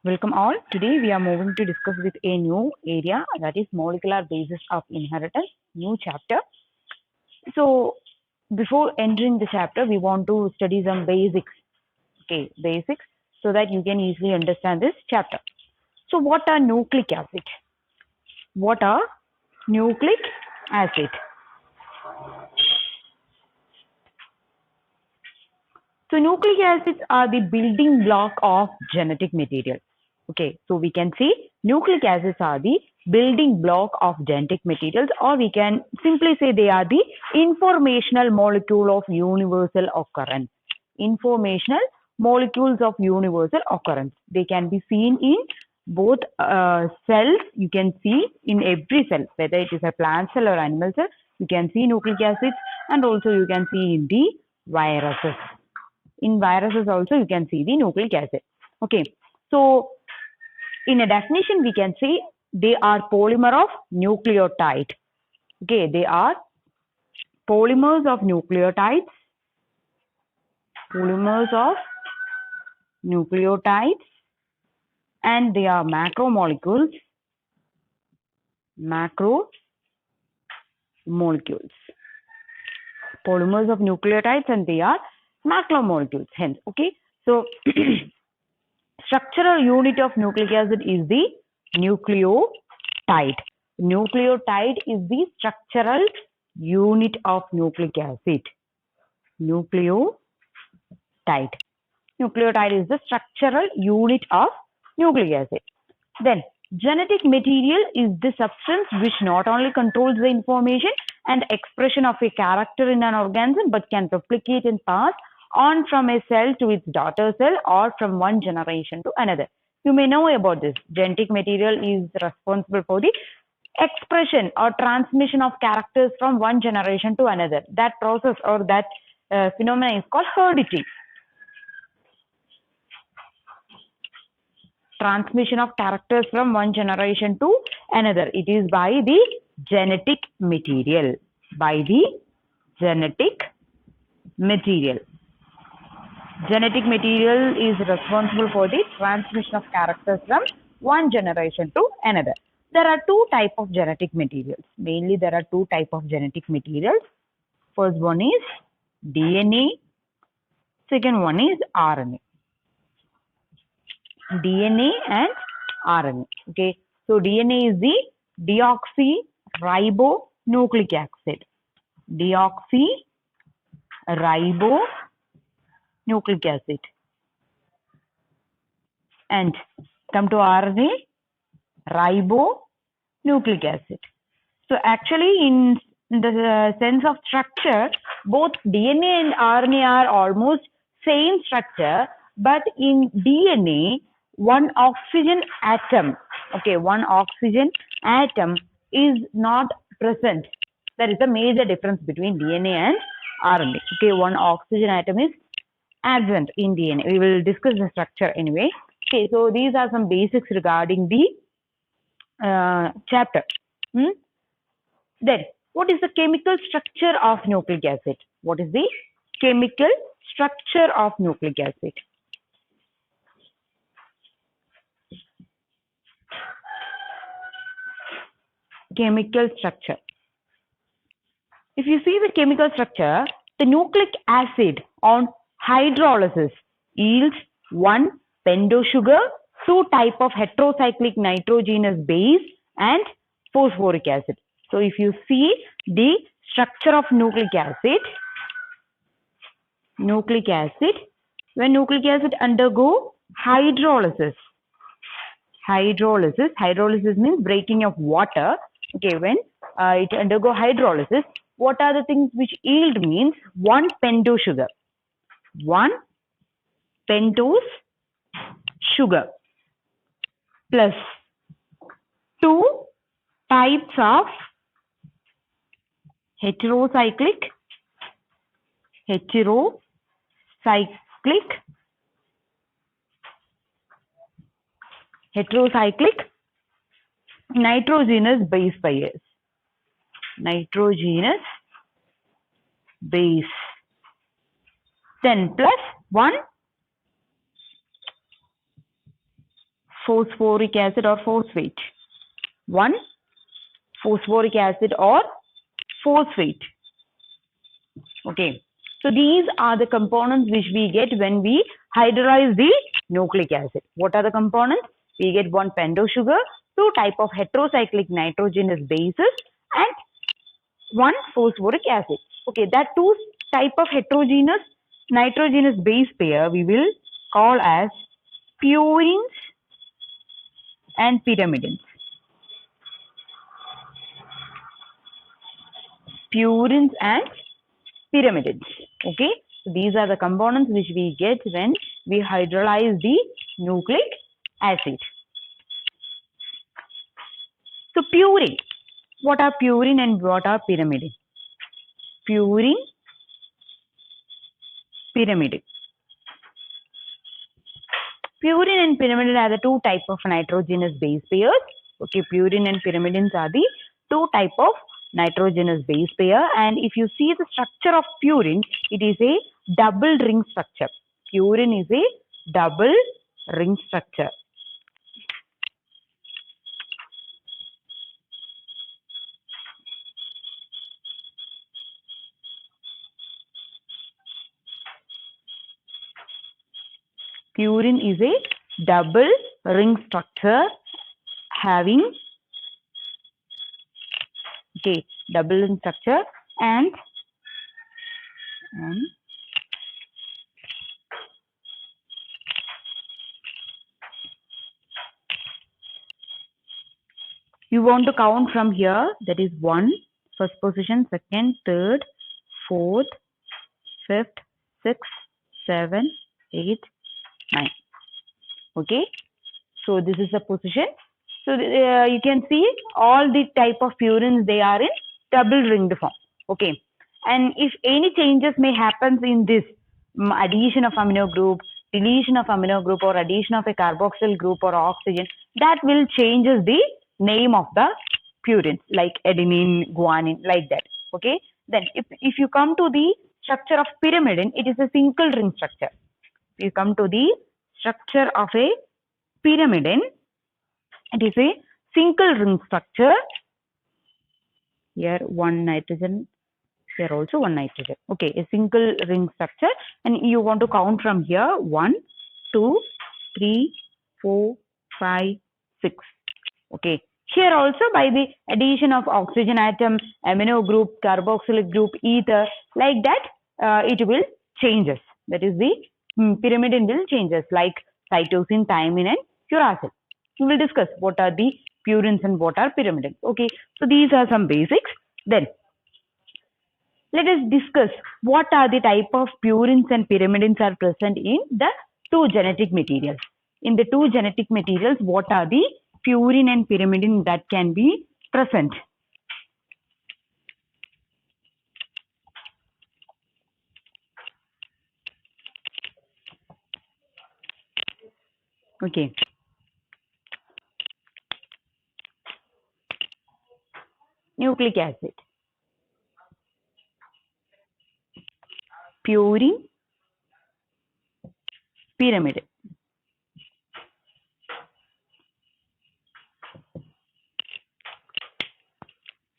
Welcome all. Today we are moving to discuss with a new area, that is molecular basis of inheritance, new chapter. So before entering the chapter, we want to study some basics. Okay, basics, so that you can easily understand this chapter. So what are nucleic acid? What are nucleic acid? So nucleic acids are the building block of genetic material. Okay, so we can see nucleic acids are the building block of genetic materials, or we can simply say they are the informational molecule of universal occurrence. Informational molecules of universal occurrence. They can be seen in both cells. You can see in every cell, whether it is a plant cell or animal cell, you can see nucleic acids, and also you can see in the viruses. In viruses also you can see the nucleic acid. Okay, so in a definition we can say they are polymer of nucleotide. Okay, they are polymers of nucleotides, polymers of nucleotides, and they are macromolecules, polymers of nucleotides, and they are macromolecules. Hence, okay, so structural unit of nucleic acid is the nucleotide. Nucleotide is the structural unit of nucleic acid. Nucleotide. Nucleotide is the structural unit of nucleic acid. Then, genetic material is the substance which not only controls the information and expression of a character in an organism, but can replicate and pass on from a cell to its daughter cell or from one generation to another. You may know about this. Genetic material is responsible for the expression or transmission of characters from one generation to another. That process or that phenomenon is called heredity. Transmission of characters from one generation to another. It is by the genetic material. By the genetic material. Genetic material is responsible for the transmission of characters from one generation to another. There are two types of genetic materials. Mainly there are two types of genetic materials. First one is DNA. Second one is RNA. DNA and RNA. Okay, so DNA is the deoxyribonucleic acid. Deoxyribonucleic acid. And come to RNA, ribonucleic acid. So actually, in the sense of structure, both DNA and RNA are almost same structure, but in DNA, one oxygen atom, okay, one oxygen atom is not present. There is a major difference between DNA and RNA. Okay, one oxygen atom is absent in DNA. We will discuss the structure anyway. Okay, so these are some basics regarding the chapter. Then, what is the chemical structure of nucleic acid? What is the chemical structure of nucleic acid? Chemical structure. If you see the chemical structure, the nucleic acid on hydrolysis yields 1 pentosugar, 2 type of heterocyclic nitrogenous base, and phosphoric acid. So if you see the structure of nucleic acid, when nucleic acid undergo hydrolysis means breaking of water. Okay, when it undergo hydrolysis, what are the things which yield means 1 pentosugar. 1 pentose sugar plus 2 types of heterocyclic nitrogenous base pairs. Nitrogenous base. Then plus 1 phosphoric acid or phosphate. 1 phosphoric acid or phosphate. Okay. So these are the components which we get when we hydrolyze the nucleic acid. What are the components? We get 1 pentose sugar, 2 type of heterocyclic nitrogenous bases, and 1 phosphoric acid. Okay, that 2 type of heterogeneous nitrogenous base pair we will call as purines and pyrimidines. Purines and pyrimidines. Okay, so these are the components which we get when we hydrolyze the nucleic acid. So purine, what are purine and what are pyrimidine? Purine, pyrimidine. Purine and pyrimidine are the 2 type of nitrogenous base pairs. Okay, purine and pyrimidines are the 2 type of nitrogenous base pair, and if you see the structure of purine, it is a double ring structure. Purine is a double ring structure. Purine is a double ring structure having double ring structure and you want to count from here, that is 1, first position, second, third, fourth, fifth, sixth, 7, 8, 9. Okay, so this is the position. So you can see all the type of purines, they are in double ringed form. Okay, and if any changes may happen in this addition of amino group, deletion of amino group, or addition of a carboxyl group or oxygen, that will changes the name of the purines, like adenine, guanine, like that. Okay, then if you come to the structure of pyrimidine, it is a single ring structure. If you come to the structure of a pyrimidine, it is a single ring structure. Here 1 nitrogen, here also 1 nitrogen. Okay, a single ring structure, and you want to count from here 1, 2, 3, 4, 5, 6. Okay, here also by the addition of oxygen atom, amino group, carboxylic group, ether, like that, it will changes. That is the pyrimidine will changes, like cytosine, thymine, and uracil. We will discuss what are the purines and what are pyrimidines. Okay, so these are some basics. Then let us discuss what are the type of purines and pyrimidines are present in the 2 genetic materials. In the 2 genetic materials, what are the purine and pyrimidine that can be present? Okay. Nucleic acid, purine, pyrimidine.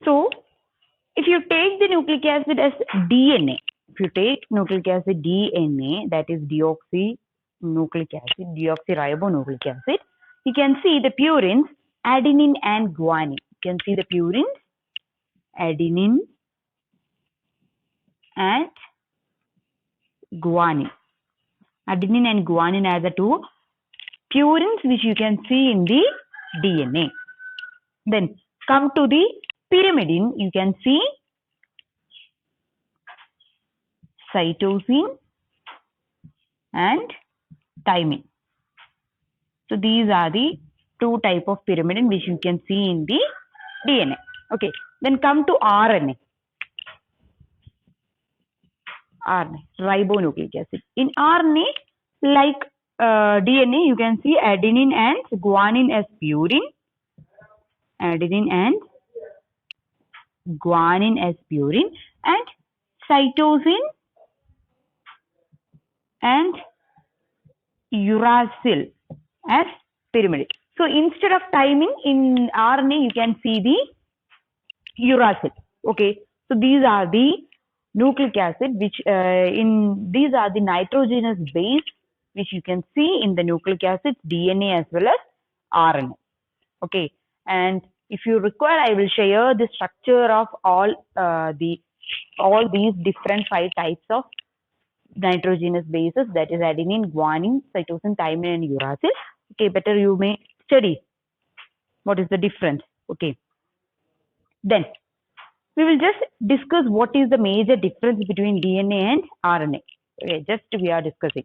So, if you take the nucleic acid as DNA, if you take nucleic acid DNA, that is deoxynucleic acid, deoxyribonucleic acid, you can see the purines adenine and guanine. You can see the purines adenine and guanine. Adenine and guanine are the 2 purines which you can see in the DNA. Then come to the pyrimidine, you can see cytosine and thymine. So these are the 2 type of pyrimidine which you can see in the DNA. Okay, then come to RNA. RNA, ribonucleic acid. In RNA, like DNA, you can see adenine and guanine as purine. Adenine and guanine as purine, and cytosine and uracil as pyrimidine. So instead of thymine in RNA, you can see the uracil. Okay, so these are the nucleic acid which these are the nitrogenous base which you can see in the nucleic acids, DNA as well as RNA. Okay, and if you require, I will share the structure of all these different 5 types of nitrogenous bases, that is adenine, guanine, cytosine, thymine, and uracil. Okay, better you may study what is the difference. Okay, then we will just discuss what is the major difference between DNA and RNA. Okay, just we are discussing.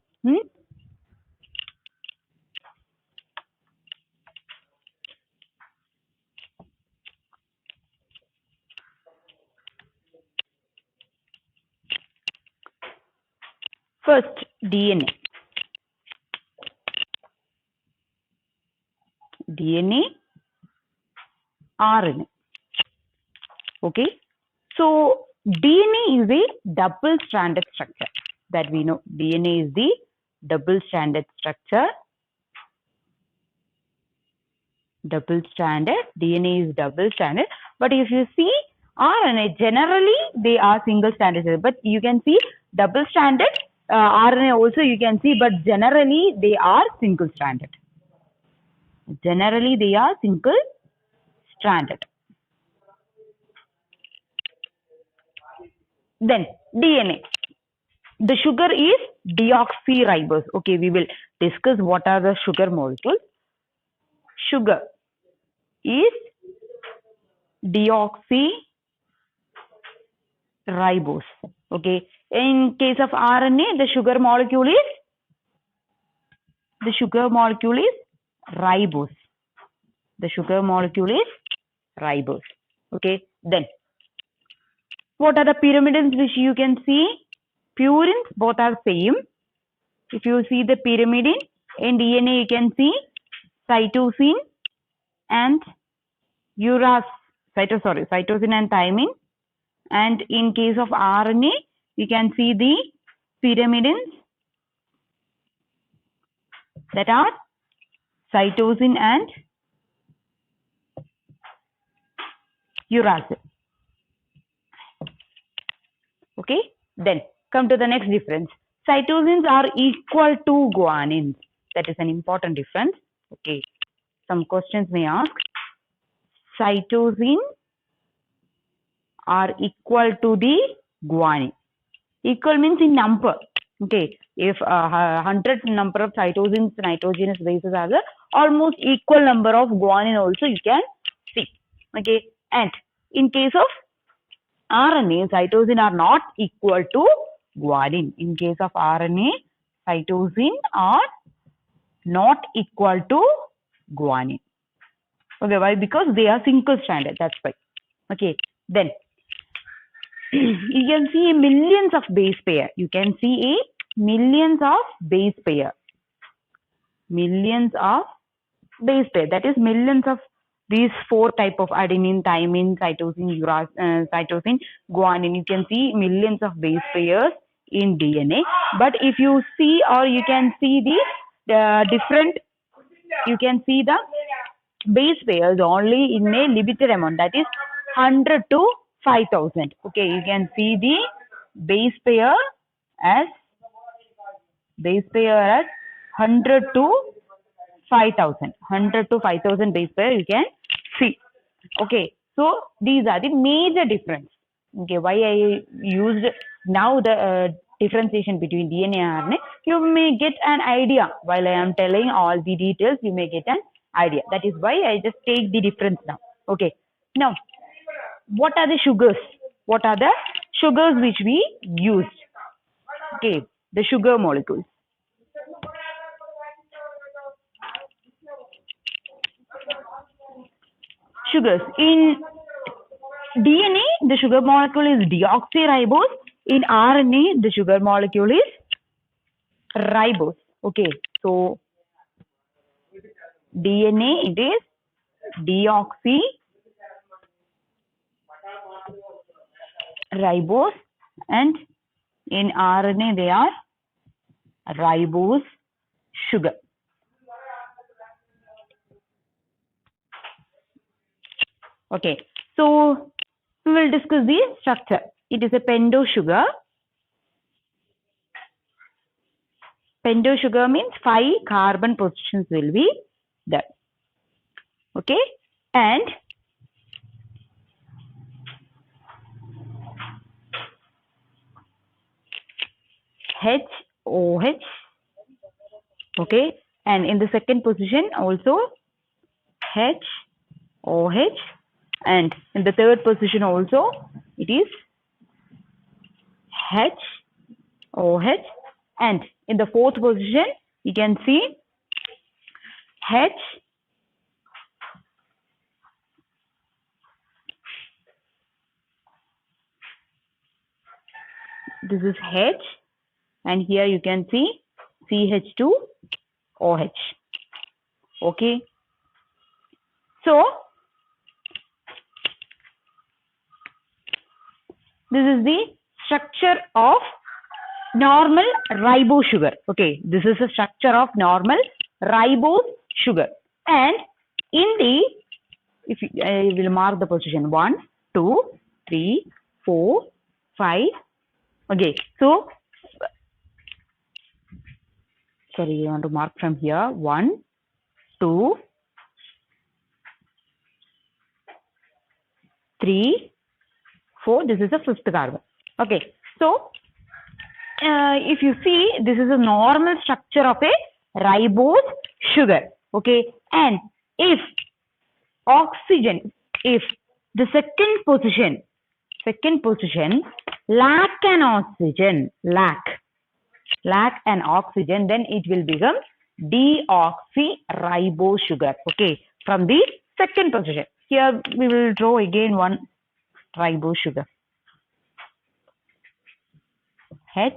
First, DNA. DNA, RNA. Okay, so DNA is a double-stranded structure that we know. DNA is the double-stranded structure. Double-stranded. DNA is double-stranded. But if you see RNA, generally they are single-stranded. But you can see double-stranded RNA also you can see, but generally they are single-stranded. Generally they are single-stranded. Then DNA. The sugar is deoxyribose. Okay, we will discuss what are the sugar molecules. Sugar is deoxyribose. Okay, in case of RNA, the sugar molecule is ribose. The sugar molecule is ribose. Okay, then what are the pyrimidines which you can see? Purines, both are same. If you see the pyrimidine in DNA, you can see cytosine and cytosine and thymine. And in case of RNA, you can see the pyrimidines that are cytosine and uracil. Okay, then come to the next difference. Cytosines are equal to guanines. That is an important difference. Okay, some questions may ask. Cytosine are equal to the guanine. Equal means in number. Okay, if 100 number of cytosines, nitrogenous bases are the almost equal number of guanine also you can see. Okay, and in case of RNA, cytosine are not equal to guanine. In case of RNA, cytosine are not equal to guanine. Okay, why? Because they are single-stranded. That's why. Okay, then you can see millions of base pair. You can see millions of base pair. Millions of base pair. That is millions of these 4 type of adenine, thymine, cytosine, guanine. You can see millions of base pairs in DNA. But if you see, or you can see the different, you can see the base pairs only in a limited amount, that is 100 to 5000. Okay, you can see the base pair as 100 to 5000. 100 to 5000 base pair you can see. Okay, so these are the major difference. Okay, why I used now the differentiation between DNA and RNA. You may get an idea while I am telling all the details. You may get an idea. That is why I just take the difference now. Okay, now what are the sugars? What are the sugars which we used? Okay, the sugar molecules. Sugars. In DNA, the sugar molecule is deoxyribose. In RNA, the sugar molecule is ribose. Okay, so DNA, it is deoxyribose, and in RNA, they are ribose sugar. Okay, so we will discuss the structure. It is a pento sugar. Pento sugar means 5 carbon positions will be there. Okay, and HOH. Okay, and in the second position also HOH, and in the third position also it is HOH, and in the fourth position you can see H. This is H, and here you can see CH2OH. Okay, so this is the structure of normal ribose sugar. Okay, this is the structure of normal ribose sugar, and in the, if I will mark the position 1, 2, 3, 4, 5. Okay, so sorry, you want to mark from here 1, 2, 3, 4. This is the fifth carbon. Okay, so if you see, this is a normal structure of a ribose sugar. Okay, and if oxygen, if the second position lack an oxygen, lack an oxygen, then it will become deoxyribose sugar. Okay, from the second position. Here we will draw again one ribose sugar. HOH,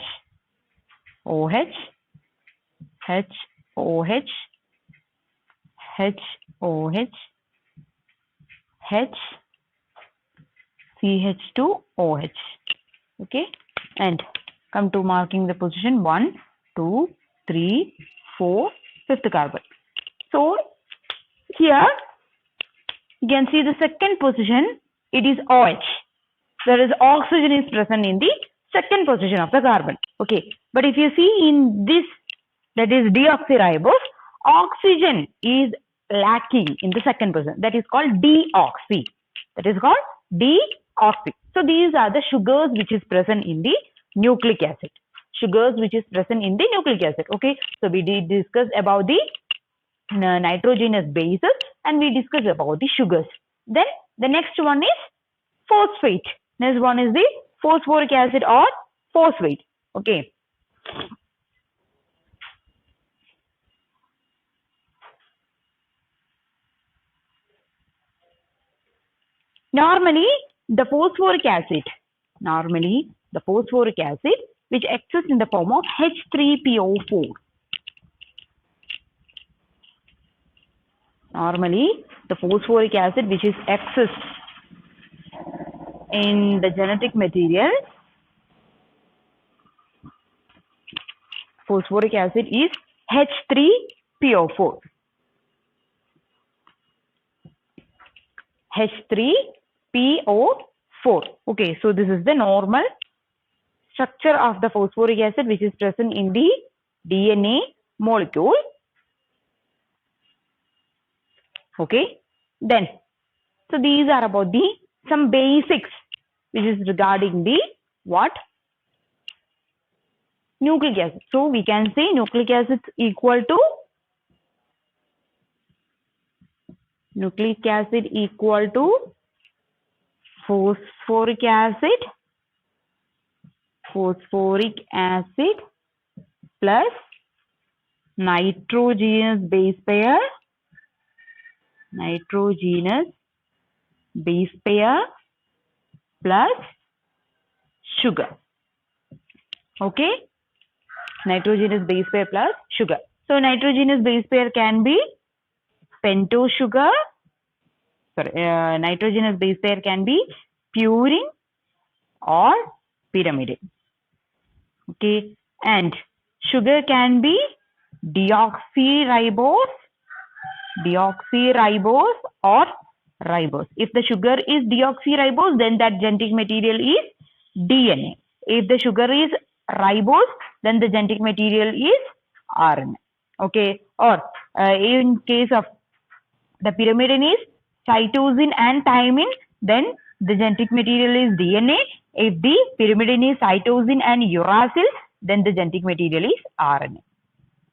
HOH, HOH, H, CH2OH. Okay, and come to marking the position 1, 2, 3, 4, fifth carbon. So here you can see the second position, it is OH. There is oxygen is present in the second position of the carbon. Okay, but if you see in this, that is deoxyribose, oxygen is lacking in the second position. That is called deoxy. That is called deoxy. So these are the sugars which is present in the nucleic acid. Sugars which is present in the nucleic acid. Okay, so we did discuss about the nitrogenous bases, and we discussed about the sugars. Then the next one is phosphate. Next one is the phosphoric acid or phosphate. Okay. Normally the phosphoric acid which exists in the form of H3PO4. Normally the phosphoric acid which is exists in the genetic material, phosphoric acid is H3PO4. H3PO4. Okay, so this is the normal structure of the phosphoric acid which is present in the DNA molecule. Okay, then so these are about the some basics which is regarding the what? Nucleic acid. So we can say nucleic acid equal to phosphoric acid plus nitrogenous base pair plus sugar. Okay, nitrogenous base pair plus sugar. So nitrogenous base pair can be pento sugar. Sorry, nitrogenous base pair can be purine or pyrimidine. Okay, and sugar can be deoxyribose or ribose. If the sugar is deoxyribose, then that genetic material is DNA. If the sugar is ribose, then the genetic material is RNA. Okay, or in case of the pyrimidine is cytosine and thymine, then the genetic material is DNA. If the pyrimidine is cytosine and uracil, then the genetic material is RNA.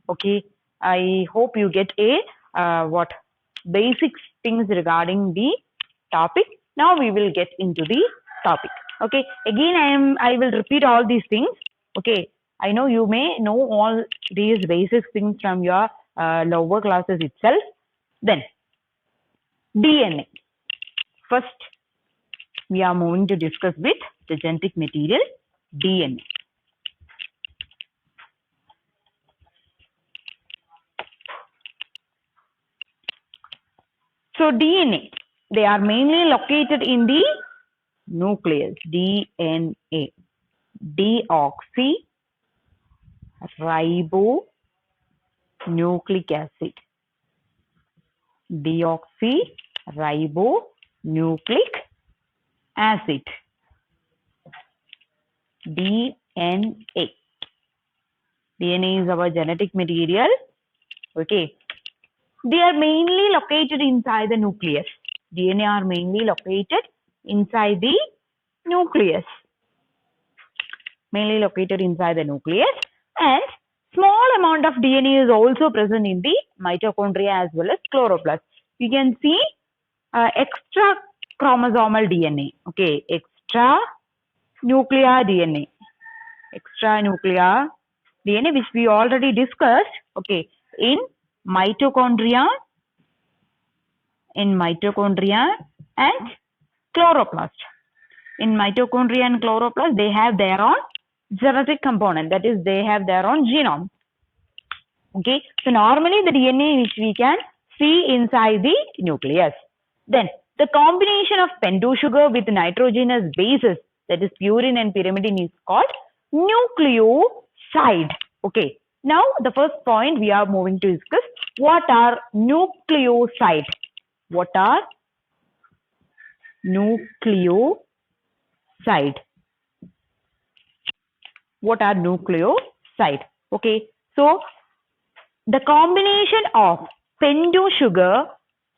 Okay, I hope you get a basic things regarding the topic. Now we will get into the topic. Okay, again I will repeat all these things. Okay, I know you may know all these basic things from your lower classes itself. Then DNA. First, we are moving to discuss with the genetic material DNA. So DNA, they are mainly located in the nucleus. DNA, deoxyribonucleic acid. Deoxyribonucleic acid. DNA. DNA is our genetic material. Okay. They are mainly located inside the nucleus. DNA are mainly located inside the nucleus. Mainly located inside the nucleus, and small amount of DNA is also present in the mitochondria as well as chloroplast. You can see extra chromosomal DNA. Okay, extra nuclear DNA. Extra nuclear DNA, which we already discussed. Okay, in mitochondria and chloroplast. In mitochondria and chloroplast, they have their own genetic component, that is, they have their own genome. Okay, so normally the DNA which we can see inside the nucleus. Then the combination of pentose sugar with nitrogenous bases, that is purine and pyrimidine, is called nucleoside. Okay, now the first point we are moving to discuss, what are nucleosides? What are nucleosides? What are nucleosides? Okay, so the combination of pentose sugar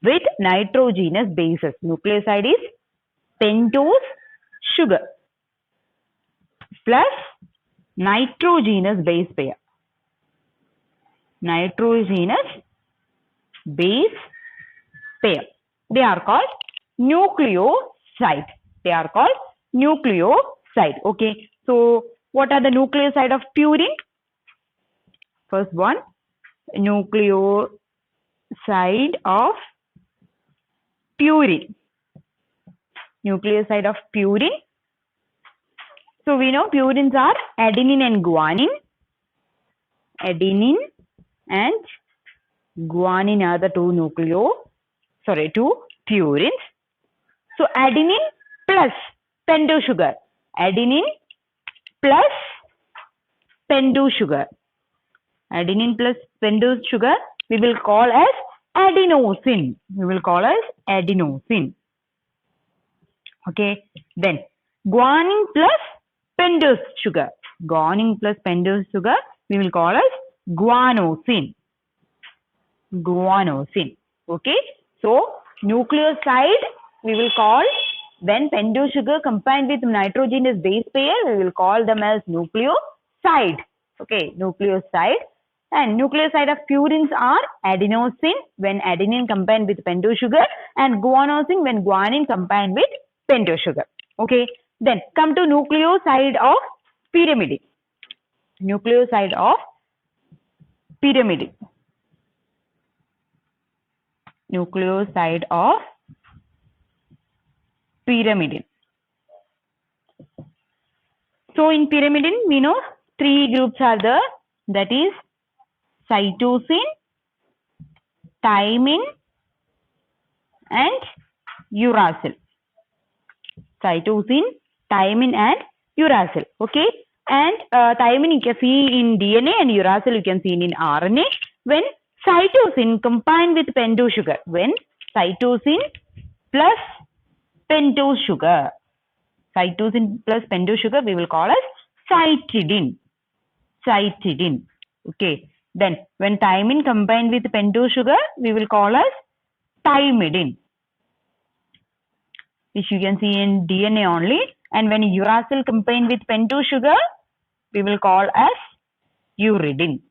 with nitrogenous bases. Nucleoside is pentose sugar plus nitrogenous base pair. Nitrogenous base pair. They are called nucleoside. They are called nucleoside. Okay. So, what are the nucleoside of purine? First one, nucleoside of purine. Nucleoside of purine. So, we know purines are adenine and guanine. Adenine and guanine are the two purines. So, adenine plus pentose sugar. Adenine plus pentose sugar. Adenine plus pentose sugar we will call as adenosine. We will call as adenosine. Okay. Then guanine plus pentose sugar. Guanine plus pentose sugar we will call as guanosine. Guanosine. Okay. So nucleoside we will call, when pentose sugar combined with nitrogenous base pair, we will call them as nucleoside. Okay, nucleoside. And nucleoside of purines are adenosine when adenine combined with pentose sugar, and guanosine when guanine combined with pentose sugar. Okay, then come to nucleoside of pyrimidine. Nucleoside of pyrimidine. Nucleoside of pyrimidine. So in pyrimidine, we know three groups are there, that is cytosine, thymine and uracil. Cytosine, thymine and uracil. Okay, and thymine you can see in DNA and uracil you can see in RNA. When cytosine combined with pentose sugar, when cytosine plus pentose sugar. Cytosine plus pentose sugar we will call as cytidine. Cytidine. Okay. Then when thymine combined with pentose sugar, we will call as thymidine, which you can see in DNA only. And when uracil combined with pentose sugar, we will call as uridine.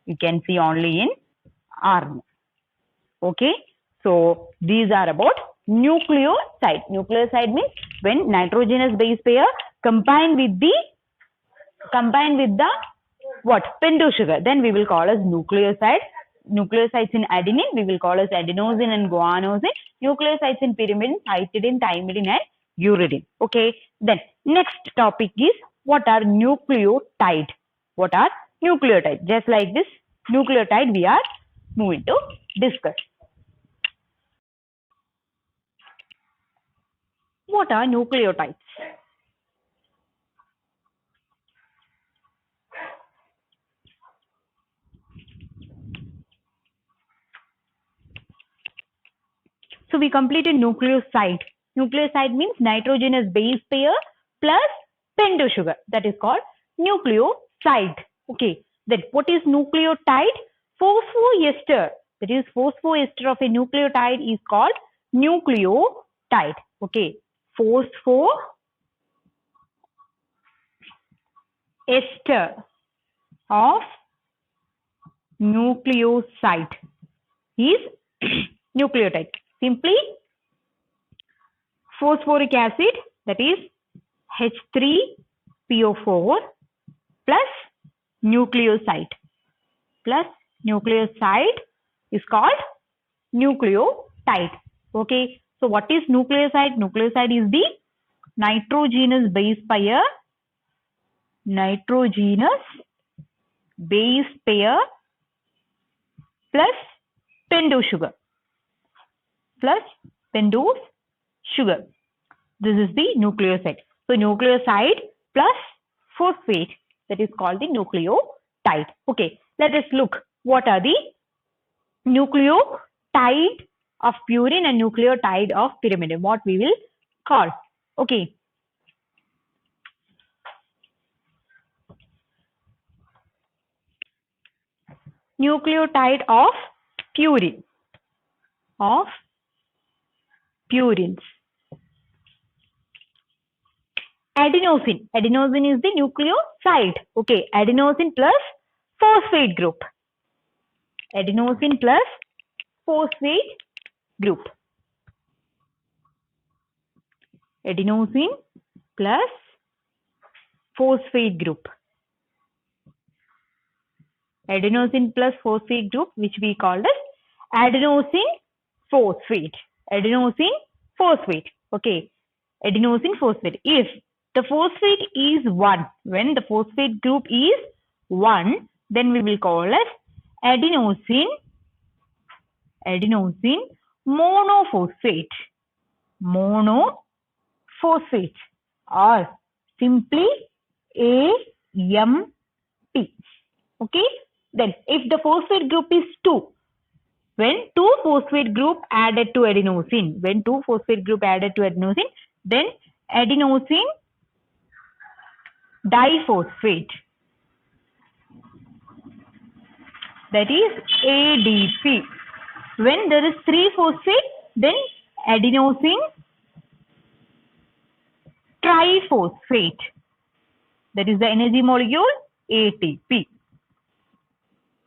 You can see only in RNA. Okay. So these are about nucleoside. Nucleoside means when nitrogenous base pair combined with the what? Pentose sugar. Then we will call as nucleoside. Nucleosides in adenine we will call as adenosine and guanosine. Nucleosides in pyrimidine, cytidine, thymidine and uridine. Okay. Then next topic is what are nucleotide? What are nucleotide? Just like this nucleotide we are moving to discuss. What are nucleotides? So we completed nucleoside. Nucleoside means nitrogenous base pair plus pentose sugar. That is called nucleoside. Okay. Then what is nucleotide? Phosphoester. That is phosphoester of a nucleotide is called nucleotide. Okay. Phosphoester of nucleoside is nucleotide. Simply phosphoric acid, that is H3PO4 plus nucleoside is called nucleotide. Okay. So what is nucleoside? Nucleoside is the nitrogenous base pair plus pentose sugar. This is the nucleoside. So nucleoside plus phosphate, that is called the nucleotide. Okay, let us look what are the nucleotide of purine and nucleotide of pyrimidine. What we will call. Okay. Nucleotide of purines. Adenosine. Adenosine is the nucleoside. Okay. Adenosine plus phosphate group. Adenosine plus phosphate group. Adenosine plus phosphate group. Adenosine plus phosphate group, which we call as adenosine phosphate. Adenosine phosphate. Okay. Adenosine phosphate. If the phosphate is 1, when the phosphate group is 1, then we will call as adenosine monophosphate. Monophosphate or simply AMP. Okay. Then if the phosphate group is 2, when 2 phosphate group added to adenosine, then adenosine diphosphate, that is ADP. When there is 3 phosphate, then adenosine triphosphate, that is the energy molecule ATP.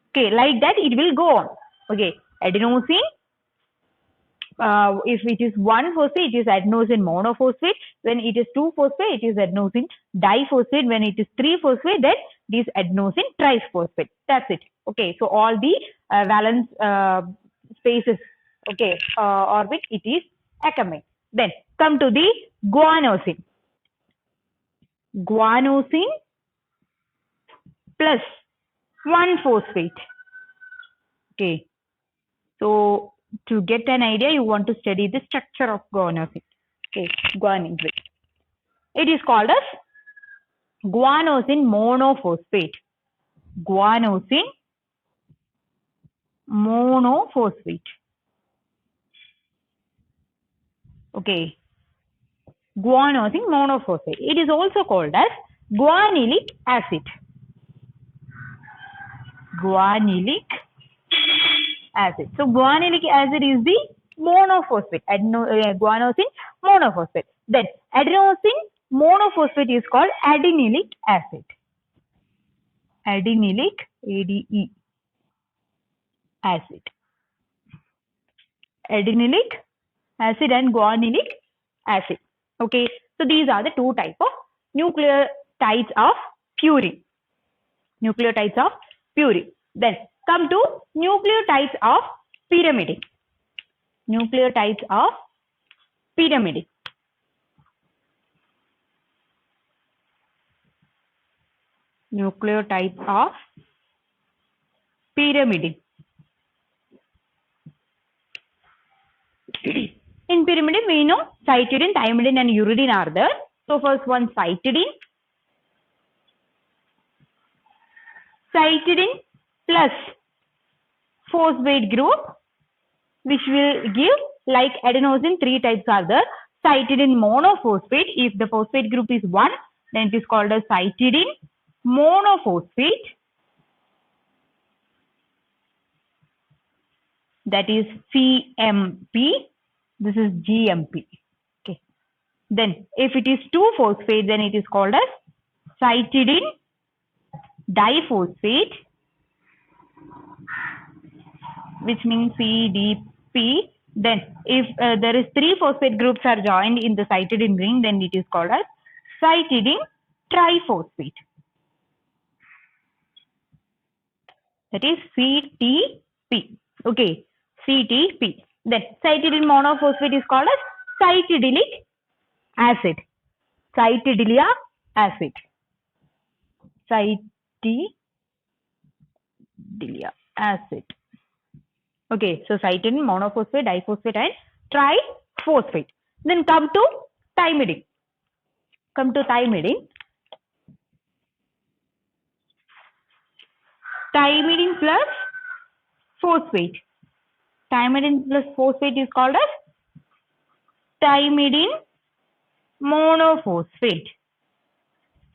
Okay, like that it will go on. Okay, adenosine, if it is 1 phosphate, it is adenosine monophosphate. When it is 2 phosphate, it is adenosine diphosphate. When it is 3 phosphate, then it is adenosine triphosphate. That's it. Okay, so all the valence spaces, okay, orbit, it is atomate. Then come to the guanosine. Guanosine plus 1 phosphate. Okay. So to get an idea, you want to study the structure of guanosine. Okay, guanine. It is called as guanosine monophosphate. Guanosine monophosphate. Okay, guanosine monophosphate. It is also called as guanilic acid. Guanilic acid. So guanilic acid is the monophosphate. Guanosine monophosphate. Then adenosine monophosphate is called adenilic acid. Adenilic, ADE, acid. Adenilic acid and guanilic acid. Okay, so these are the two types of nucleotides of purine. Nucleotides of purine. Then come to nucleotides of pyrimidine. Nucleotides of pyrimidine. Nucleotides of pyrimidine. In pyrimidine, we know cytidine, thymidine, and uridine are there. So first one, cytidine. Cytidine plus phosphate group, which will give, like adenosine, three types are there. Cytidine monophosphate. If the phosphate group is 1, then it is called as cytidine monophosphate. That is CMP. This is GMP. Okay. Then if it is 2-phosphate, then it is called as cytidine diphosphate, which means CDP. Then if there is 3-phosphate groups are joined in the cytidine ring, then it is called as cytidine triphosphate. That is CTP. Okay, CTP. Then cytidine monophosphate is called as cytidilic acid. Cytidilia acid. Cytidilia acid. Okay, so cytidine, monophosphate, diphosphate, and triphosphate. Then come to thymidine. Come to thymidine. Thymidine plus phosphate. Thymidine plus phosphate is called as thymidine monophosphate.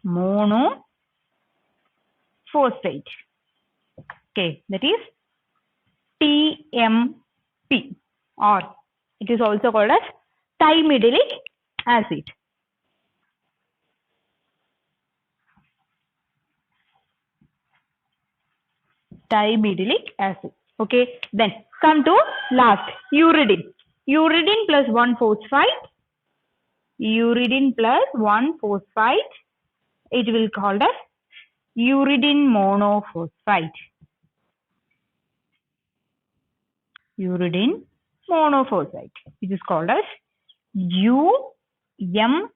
Monophosphate. Okay, that is TMP, or it is also called as thymidilic acid. Thymidilic acid. Okay, then come to last, uridine. Uridine plus 1-phosphate. Uridine plus 1-phosphate. It will called as uridine monophosphate. Uridine monophosphate. It is called as UMP.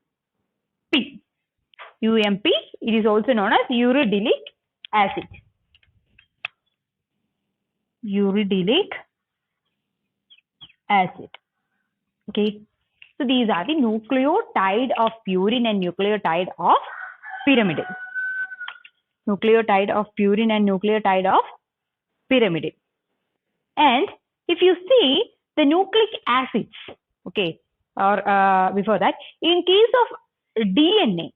UMP. It is also known as uridylic acid. Uridylic acid. Okay. So these are the nucleotide of purine and nucleotide of pyrimidine. Nucleotide of purine and nucleotide of pyrimidine. And if you see the nucleic acids, okay, or before that, in case of DNA,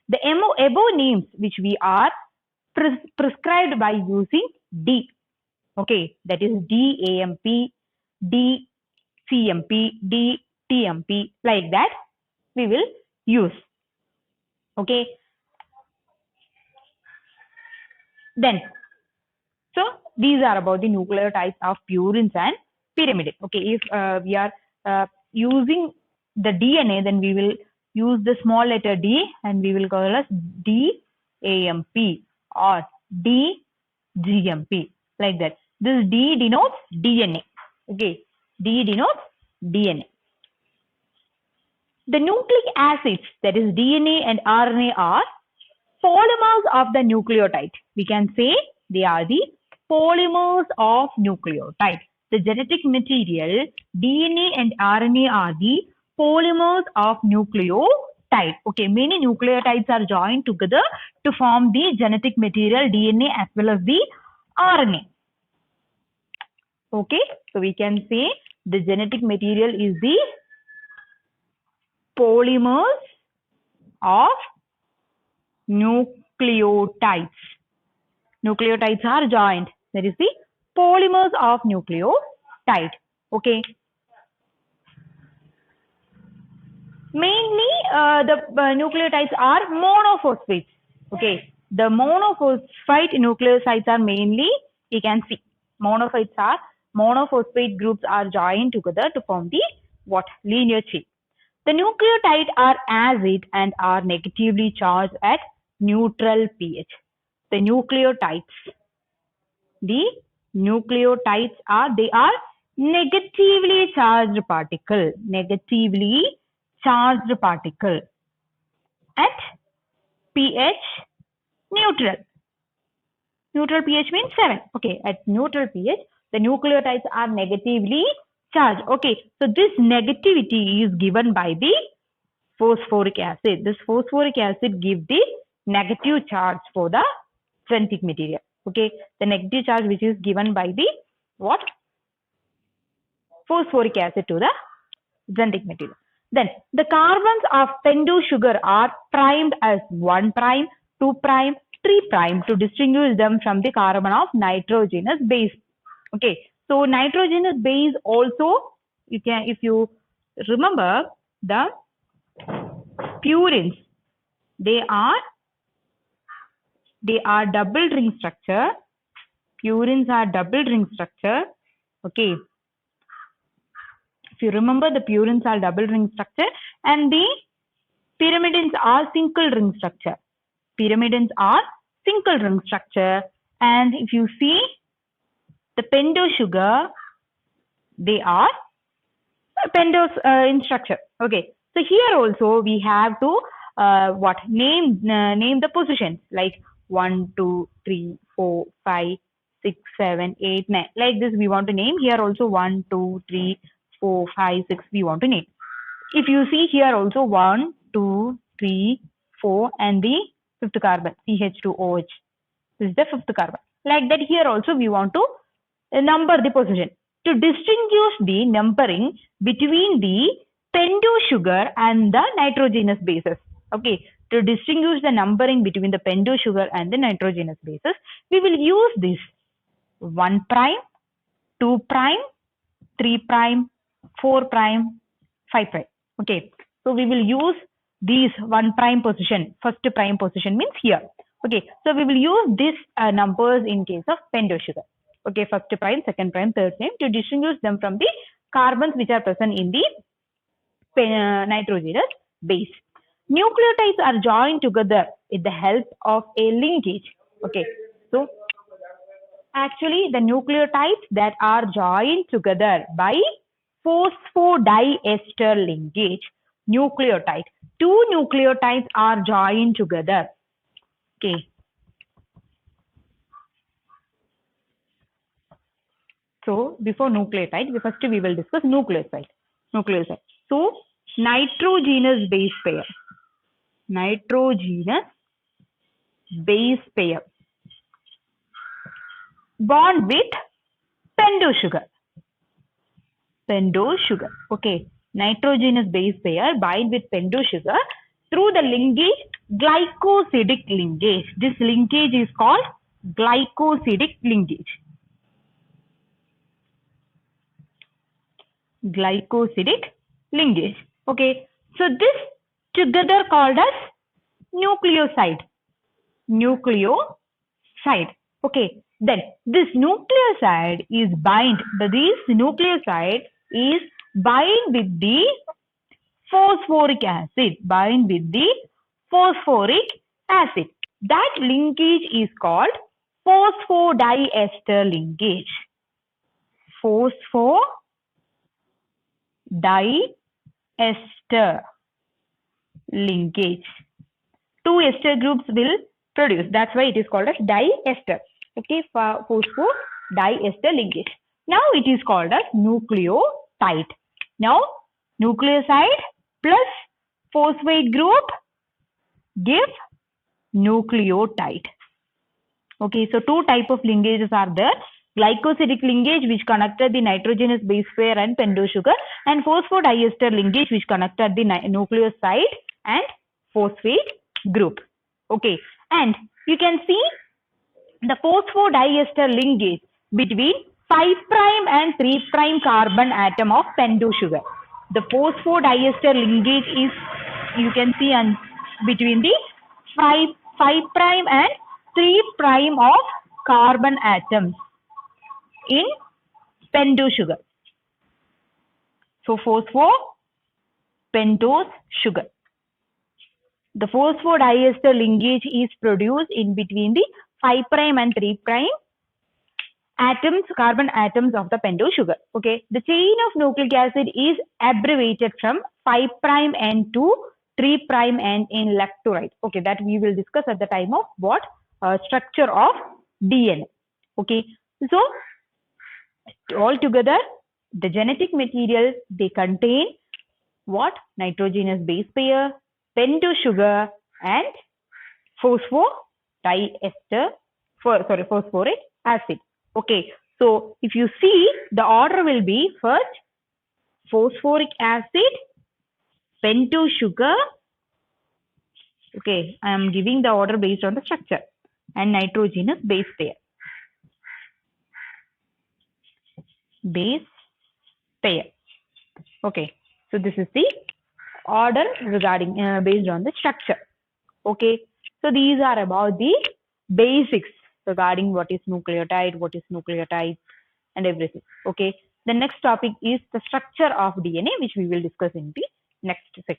the above names which we are prescribed by using D, okay, that is DAMP, DCMP, DTMP, like that we will use. Okay. Then, so these are about the nucleotides of purines and pyrimidine. Okay, if we are using the DNA, then we will use the small letter D and we will call it as DAMP or DGMP, like that. This D denotes DNA. Okay, D denotes DNA. The nucleic acids, that is DNA and RNA, are polymers of the nucleotide. We can say they are the polymers of nucleotide. The genetic material DNA and RNA are the polymers of nucleotide. Okay, many nucleotides are joined together to form the genetic material DNA as well as the RNA. Okay, so we can say the genetic material is the polymers of nucleotides. Nucleotides are joined. That is the polymers of nucleotide. Okay. Mainly, the nucleotides are monophosphates. Okay. The monophosphate nucleosides are mainly, you can see, monophosphate groups are joined together to form the what? Linear chain. The nucleotides are acid and are negatively charged at neutral pH. The nucleotides are negatively charged particle at pH neutral. Neutral pH means 7. Okay, at neutral pH, the nucleotides are negatively charged. Okay, so this negativity is given by the phosphoric acid. This phosphoric acid gives the negative charge for the genetic material. Okay, the negative charge which is given by the what? Phosphoric acid to the genetic material. Then the carbons of pentose sugar are primed as 1', 2', 3' to distinguish them from the carbon of nitrogenous base. Okay, so nitrogenous base also, you can, if you remember, the purines, they are double ring structure. Purines are double ring structure. Okay, if you remember, the purines are double ring structure and the pyrimidines are single ring structure. And if you see the pentose sugar, they are pentose in structure. Okay, so here also we have to name the positions like 1, 2, 3, 4, 5, 6, 7, 8, 9. Like this we want to name. Here also 1, 2, 3, 4, 5, 6 we want to name. If you see here also 1, 2, 3, 4 and the fifth carbon, CH2OH. This is the fifth carbon. Like that here also we want to number the position. To distinguish the numbering between the pentose sugar and the nitrogenous bases. Okay, to distinguish the numbering between the pentose sugar and the nitrogenous bases, we will use this 1', 2', 3', 4', 5'. Okay, so we will use these 1' position, first prime position means here. Okay, so we will use these numbers in case of pentose sugar. Okay, first prime, second prime, third prime, to distinguish them from the carbons which are present in the nitrogenous base. Nucleotides are joined together with the help of a linkage. Okay, so actually the nucleotides that are joined together by phosphodiester linkage. Nucleotide. Two nucleotides are joined together. Okay. So before nucleotide, first we will discuss nucleoside. So nitrogenous base pair. Bond with pentose sugar. Okay. Nitrogenous base pair bind with pentose sugar through the linkage glycosidic linkage. This linkage is called glycosidic linkage. Okay, so this together called as nucleoside. Okay, then this nucleoside is bind with the phosphoric acid. That linkage is called phosphodiester linkage. Two ester groups will produce. That's why it is called as diester. Okay, phosphodiester linkage. Now it is called as nucleotide. Now nucleoside plus phosphate group give nucleotide. Okay, so two type of linkages are there. glycosidic linkage which connected the nitrogenous base pair and pentose sugar, and phosphodiester linkage which connected the nucleoside and phosphate group. Okay, and you can see the phosphodiester linkage between 5' and 3' carbon atom of pentose sugar. The phosphodiester linkage is, you can see, between the 5' and 3' of carbon atoms in pentose sugar. So phosphopentose sugar. The phosphodiester linkage is produced in between the 5' and 3' atoms, carbon atoms of the pentose sugar. Okay, the chain of nucleic acid is abbreviated from 5' end to 3' end in left to right. Okay, that we will discuss at the time of what structure of DNA. Okay, so altogether the genetic material, they contain what? Nitrogenous base pair, pentose sugar, and phosphoric acid. Okay, so if you see, the order will be first phosphoric acid, pentose sugar. Okay, I am giving the order based on the structure, and nitrogenous base pair. Base pair. Okay, so this is the order regarding based on the structure. Okay, so these are about the basics regarding what is nucleotide, and everything. Okay, the next topic is the structure of DNA, which we will discuss in the next section.